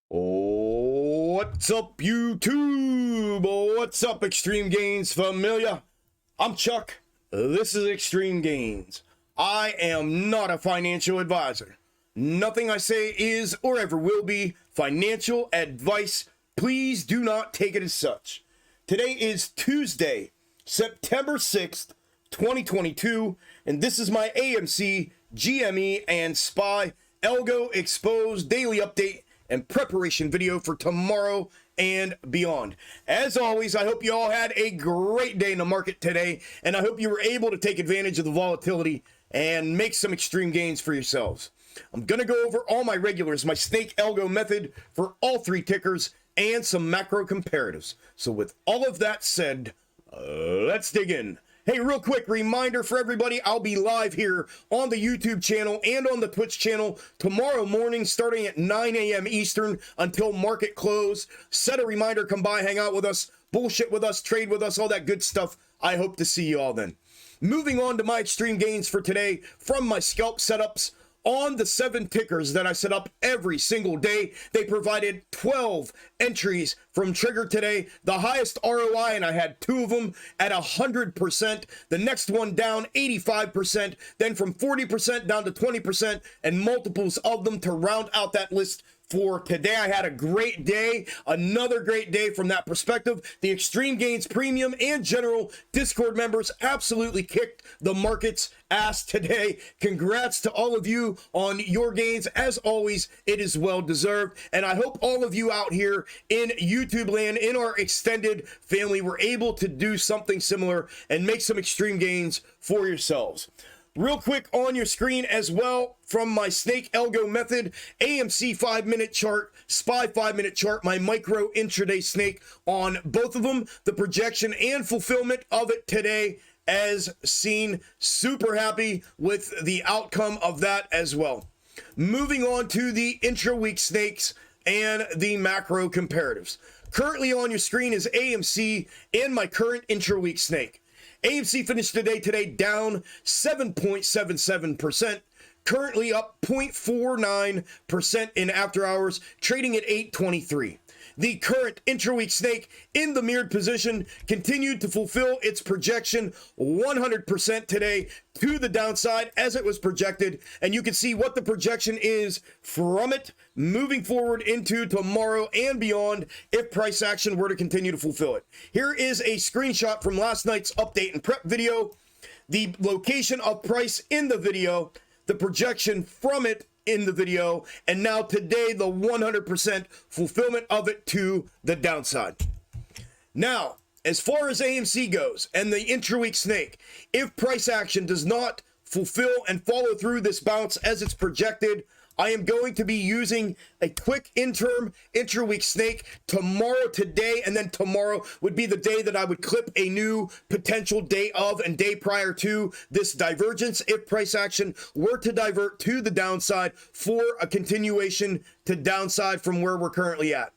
What's up, YouTube? What's up, Xtreme Gains familia? I'm Chuck. This is Xtreme Gains. I am not a financial advisor. Nothing I say is or ever will be financial advice. Please do not take it as such. Today is Tuesday, September 6th, 2022, and this is my AMC, GME, and SPY Algo Exposed Daily Update and preparation video for tomorrow and beyond. As always, I hope you all had a great day in the market today, and I hope you were able to take advantage of the volatility and make some extreme gains for yourselves. I'm going to go over all my regulars, my snake algo method for all three tickers, and some macro comparatives. So with all of that said, let's dig in. Hey, real quick reminder for everybody, I'll be live here on the YouTube channel and on the Twitch channel tomorrow morning starting at 9 a.m. Eastern until market close. Set a reminder, come by, hang out with us, bullshit with us, trade with us, all that good stuff. I hope to see you all then. Moving on to my extreme gains for today from my scalp setups. On the 7 tickers that I set up every single day, they provided 12 entries from trigger today. The highest ROI, and I had 2 of them at 100%. The next one down 85%. Then from 40% down to 20%, and multiples of them to round out that list. For today, I had a great day, another great day from that perspective. The Extreme Gains Premium and General Discord members absolutely kicked the market's ass today. Congrats to all of you on your gains. As always, it is well deserved. And I hope all of you out here in YouTube land, in our extended family, were able to do something similar and make some extreme gains for yourselves. Real quick on your screen as well, from my snake algo method, AMC 5-minute chart, SPY 5-minute chart, my micro intraday snake on both of them, the projection and fulfillment of it today as seen. Super happy with the outcome of that as well. Moving on to the intra-week snakes and the macro comparatives. Currently on your screen is AMC and my current intra-week snake. AMC finished today down 7.77%, currently up 0.49% in after hours, trading at 823. The current intra-week snake in the mirrored position continued to fulfill its projection 100% today to the downside as it was projected, and you can see what the projection is from it moving forward into tomorrow and beyond if price action were to continue to fulfill it. Here is a screenshot from last night's update and prep video, the location of price in the video, the projection from it in the video, and now today the 100% fulfillment of it to the downside. Now, as far as AMC goes and the intra-week snake, if price action does not fulfill and follow through this bounce as it's projected, I am going to be using a quick intra-week snake tomorrow, today, and then tomorrow would be the day that I would clip a new potential day of and day prior to this divergence if price action were to divert to the downside for a continuation to downside from where we're currently at.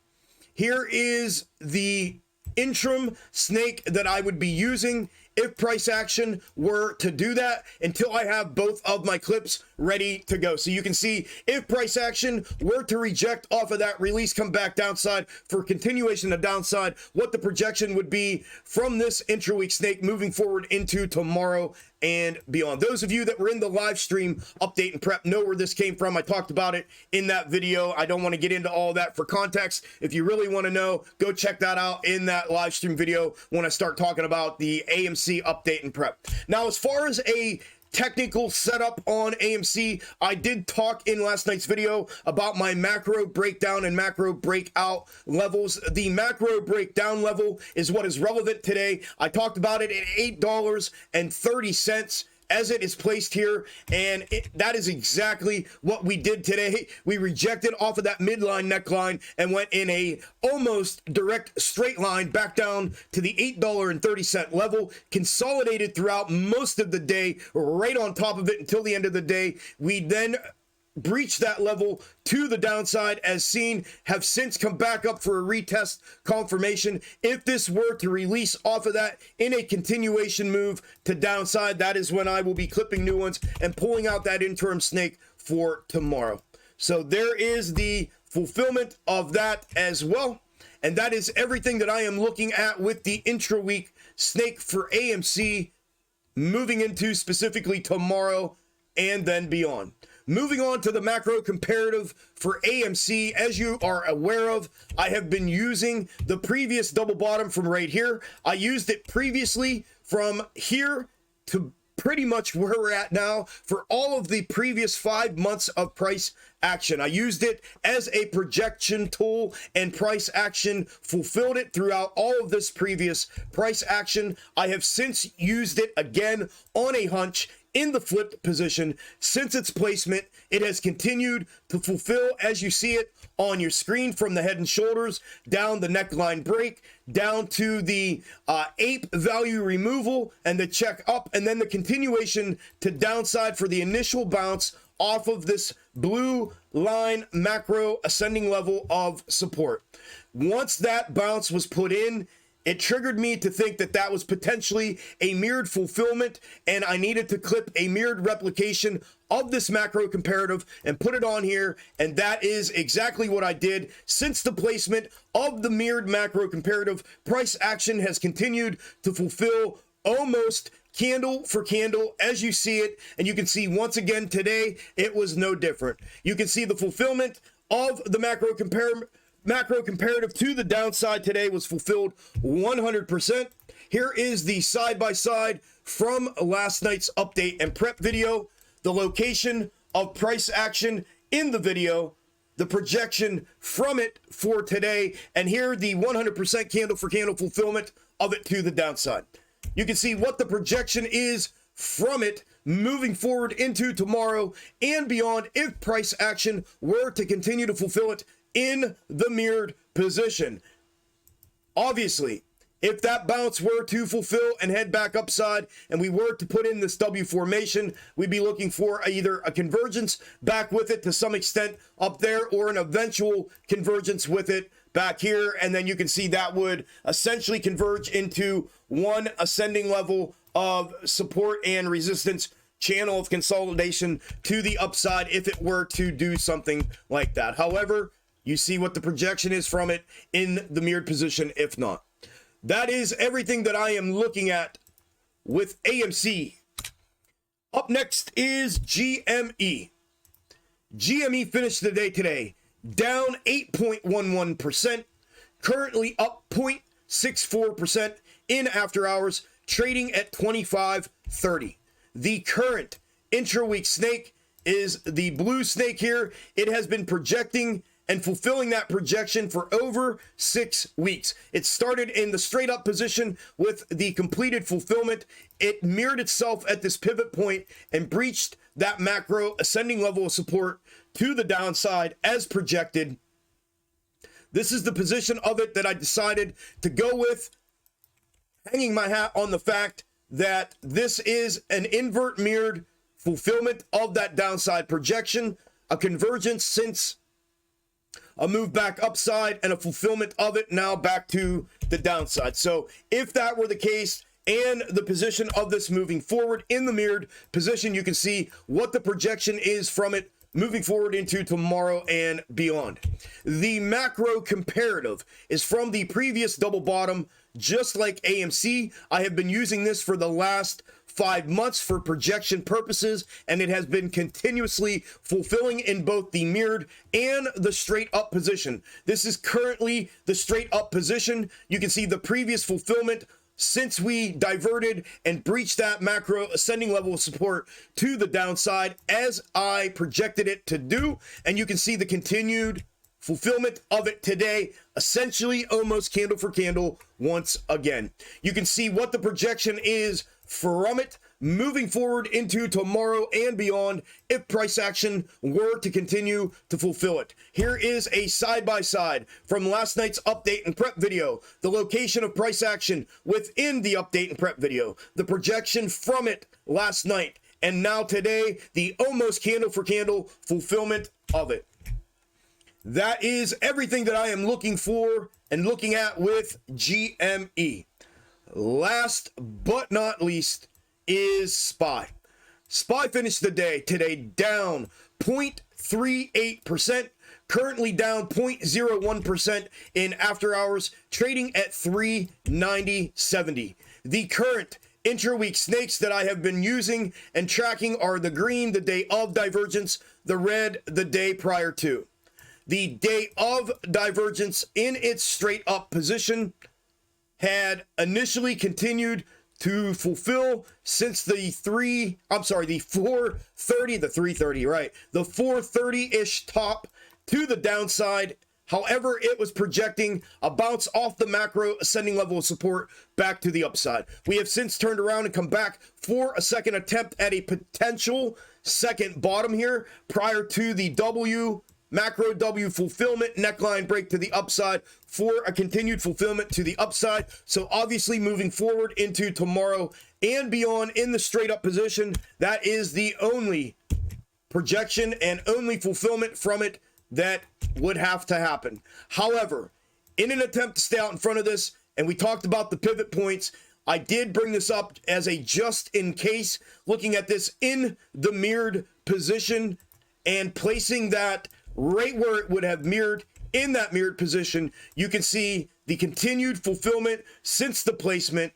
Here is the interim snake that I would be using if price action were to do that until I have both of my clips ready to go. So you can see if price action were to reject off of that release, come back downside for continuation of downside, what the projection would be from this intra-week snake moving forward into tomorrow and beyond. Those of you that were in the live stream update and prep know where this came from. I talked about it in that video. I don't want to get into all that for context. If you really want to know, go check that out in that live stream video when I start talking about the AMC update and prep. Now, as far as a technical setup on AMC, I did talk in last night's video about my macro breakdown and macro breakout levels. The macro breakdown level is what is relevant today. I talked about it at $8.30 as it is placed here, and that is exactly what we did today. We rejected off of that midline neckline and went in a almost direct straight line back down to the $8.30 level, consolidated throughout most of the day, right on top of it until the end of the day. We then breached that level to the downside as seen, have since come back up for a retest confirmation. If this were to release off of that in a continuation move to downside, that is when I will be clipping new ones and pulling out that interim snake for tomorrow. So there is the fulfillment of that as well. And that is everything that I am looking at with the intra-week snake for AMC moving into specifically tomorrow and then beyond. Moving on to the macro comparative for AMC, as you are aware of, I have been using the previous double bottom from right here. I used it previously from here to pretty much where we're at now for all of the previous 5 months of price action. I used it as a projection tool, and price action fulfilled it throughout all of this previous price action. I have since used it again on a hunch in the flipped position. Since its placement, it has continued to fulfill as you see it on your screen, from the head and shoulders down the neckline break, down to the ape value removal and the check up, and then the continuation to downside for the initial bounce off of this blue line macro ascending level of support. Once that bounce was put in, it triggered me to think that that was potentially a mirrored fulfillment, and I needed to clip a mirrored replication of this macro comparative and put it on here, and that is exactly what I did. Since the placement of the mirrored macro comparative, price action has continued to fulfill almost candle for candle as you see it, and you can see once again today it was no different. You can see the fulfillment of the macro comparative to the downside today was fulfilled 100%. Here is the side-by-side from last night's update and prep video, the location of price action in the video, the projection from it for today, and here the 100% candle for candle fulfillment of it to the downside. You can see what the projection is from it moving forward into tomorrow and beyond if price action were to continue to fulfill it in the mirrored position. Obviously, if that bounce were to fulfill and head back upside and we were to put in this W formation, we'd be looking for either a convergence back with it to some extent up there, or an eventual convergence with it back here. And then you can see that would essentially converge into one ascending level of support and resistance channel of consolidation to the upside if it were to do something like that. However, you see what the projection is from it in the mirrored position if not. That is everything that I am looking at with AMC. Up next is GME. GME finished the day today down 8.11%, currently up 0.64% in after hours, trading at 25.30. The current intra-week snake is the blue snake here. It has been projecting and fulfilling that projection for over 6 weeks. It started in the straight up position with the completed fulfillment. It mirrored itself at this pivot point and breached that macro ascending level of support to the downside as projected. This is the position of it that I decided to go with, hanging my hat on the fact that this is an invert mirrored fulfillment of that downside projection, a convergence since a move back upside, and a fulfillment of it now back to the downside. So if that were the case and the position of this moving forward in the mirrored position, you can see what the projection is from it moving forward into tomorrow and beyond. The macro comparative is from the previous double bottom, just like AMC. I have been using this for the last 5 months for projection purposes, and it has been continuously fulfilling in both the mirrored and the straight up position. This is currently the straight up position. You can see the previous fulfillment since we diverted and breached that macro ascending level of support to the downside as I projected it to do, and you can see the continued fulfillment of it today, essentially almost candle for candle once again. You can see what the projection is from it moving forward into tomorrow and beyond if price action were to continue to fulfill it. Here is a side-by-side from last night's update and prep video, the location of price action within the update and prep video, the projection from it last night, and now today, the almost candle for candle fulfillment of it. That is everything that I am looking for and looking at with GME. Last but not least is SPY. SPY finished the day today down 0.38%, currently down 0.01% in after hours, trading at 390.70. The current intra-week snakes that I have been using and tracking are the green, the day of divergence, the red, the day prior to. The day of divergence in its straight up position had initially continued to fulfill since the 430-ish top to the downside. However, it was projecting a bounce off the macro ascending level of support back to the upside. We have since turned around and come back for a second attempt at a potential second bottom here prior to the macro W fulfillment neckline break to the upside for a continued fulfillment to the upside. So obviously moving forward into tomorrow and beyond in the straight up position, that is the only projection and only fulfillment from it that would have to happen. However, in an attempt to stay out in front of this, and we talked about the pivot points, I did bring this up as a just in case, looking at this in the mirrored position and placing that right where it would have mirrored. In that mirrored position, you can see the continued fulfillment since the placement.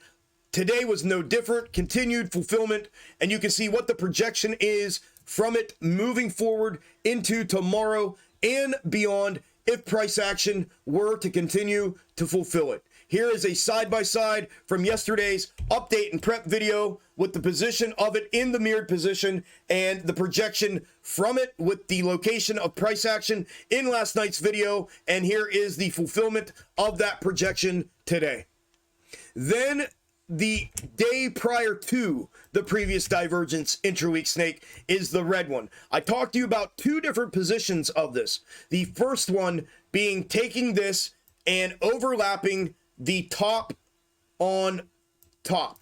Today was no different, continued fulfillment, and you can see what the projection is from it moving forward into tomorrow and beyond if price action were to continue to fulfill it. Here is a side-by-side from yesterday's update and prep video with the position of it in the mirrored position and the projection from it with the location of price action in last night's video. And here is the fulfillment of that projection today. Then the day prior to the previous divergence intra-week snake is the red one. I talked to you about two different positions of this. The first one being taking this and overlapping the top on top.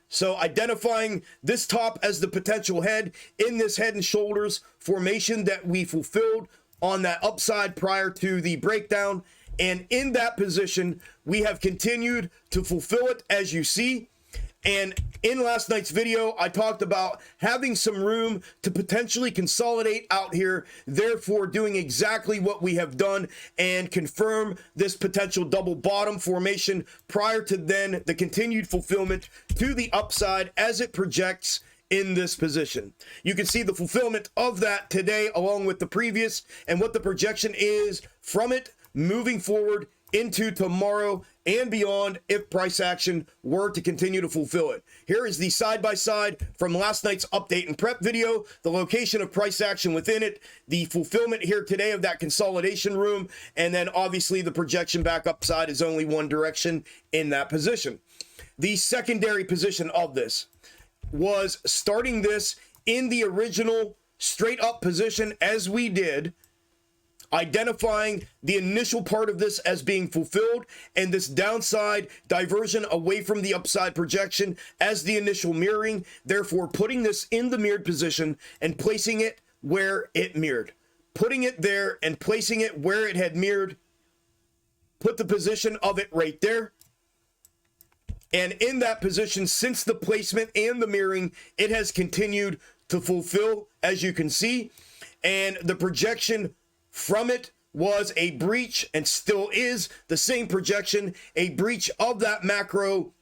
So identifying this top as the potential head in this head and shoulders formation that we fulfilled on that upside prior to the breakdown. And in that position, we have continued to fulfill it, as you see. And in last night's video, I talked about having some room to potentially consolidate out here, therefore doing exactly what we have done and confirm this potential double bottom formation prior to then the continued fulfillment to the upside as it projects in this position. You can see the fulfillment of that today along with the previous and what the projection is from it moving forward into tomorrow and beyond if price action were to continue to fulfill it. Here is the side-by-side from last night's update and prep video, the location of price action within it, the fulfillment here today of that consolidation room, and then obviously the projection back upside is only one direction in that position. The secondary position of this was starting this in the original straight up position as we did, identifying the initial part of this as being fulfilled and this downside diversion away from the upside projection as the initial mirroring, therefore putting this in the mirrored position and placing it where it mirrored. Putting it there and placing it where it had mirrored, put the position of it right there. And in that position, since the placement and the mirroring, it has continued to fulfill, as you can see. And the projection from it was a breach and still is the same projection, a breach of that macro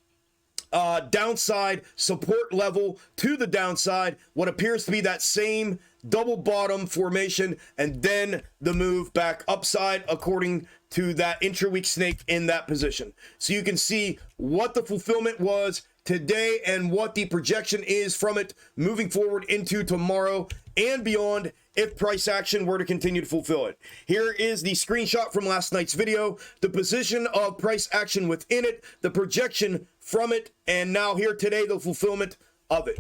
downside support level to the downside, what appears to be that same double bottom formation, and then the move back upside according to that intra-week snake in that position. So you can see what the fulfillment was today and what the projection is from it moving forward into tomorrow and beyond if price action were to continue to fulfill it. Here is the screenshot from last night's video, the position of price action within it, the projection from it, and now here today, the fulfillment of it.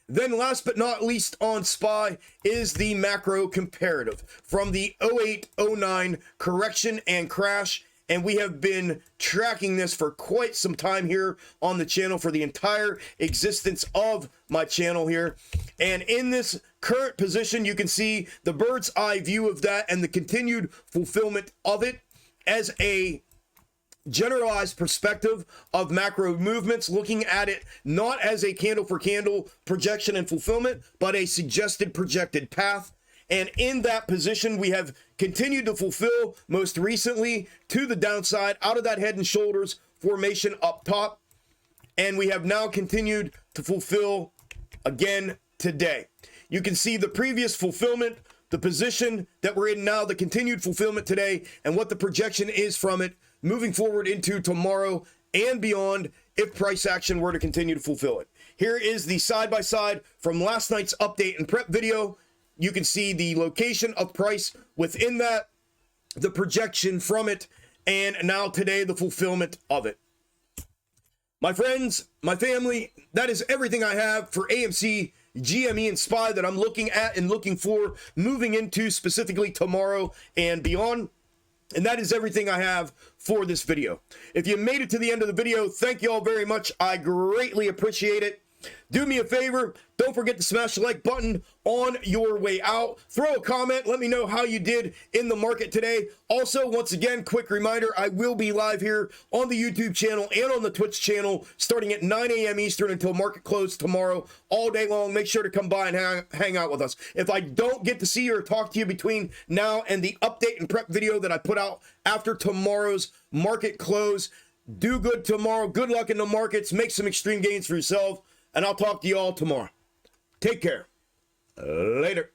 Then last but not least on SPY is the macro comparative from the 08-09 correction and crash. And we have been tracking this for quite some time here on the channel for the entire existence of my channel here. And in this current position, you can see the bird's eye view of that and the continued fulfillment of it as a generalized perspective of macro movements, looking at it not as a candle for candle projection and fulfillment, but a suggested projected path. And in that position, we have continued to fulfill most recently to the downside out of that head and shoulders formation up top. And we have now continued to fulfill again today. You can see the previous fulfillment, the position that we're in now, the continued fulfillment today, and what the projection is from it moving forward into tomorrow and beyond if price action were to continue to fulfill it. Here is the side-by-side from last night's update and prep video. You can see the location of price within that, the projection from it, and now today the fulfillment of it. My friends, my family, that is everything I have for AMC, GME, and SPY that I'm looking at and looking for moving into specifically tomorrow and beyond. And that is everything I have for this video. If you made it to the end of the video, thank you all very much. I greatly appreciate it. Do me a favor, don't forget to smash the like button on your way out. Throw a comment, let me know how you did in the market today. Also, once again, quick reminder, I will be live here on the YouTube channel and on the Twitch channel starting at 9 a.m. Eastern until market close tomorrow, all day long. Make sure to come by and hang out with us. If I don't get to see you or talk to you between now and the update and prep video that I put out after tomorrow's market close, do good tomorrow. Good luck in the markets. Make some extreme gains for yourself. And I'll talk to you all tomorrow. Take care. Later.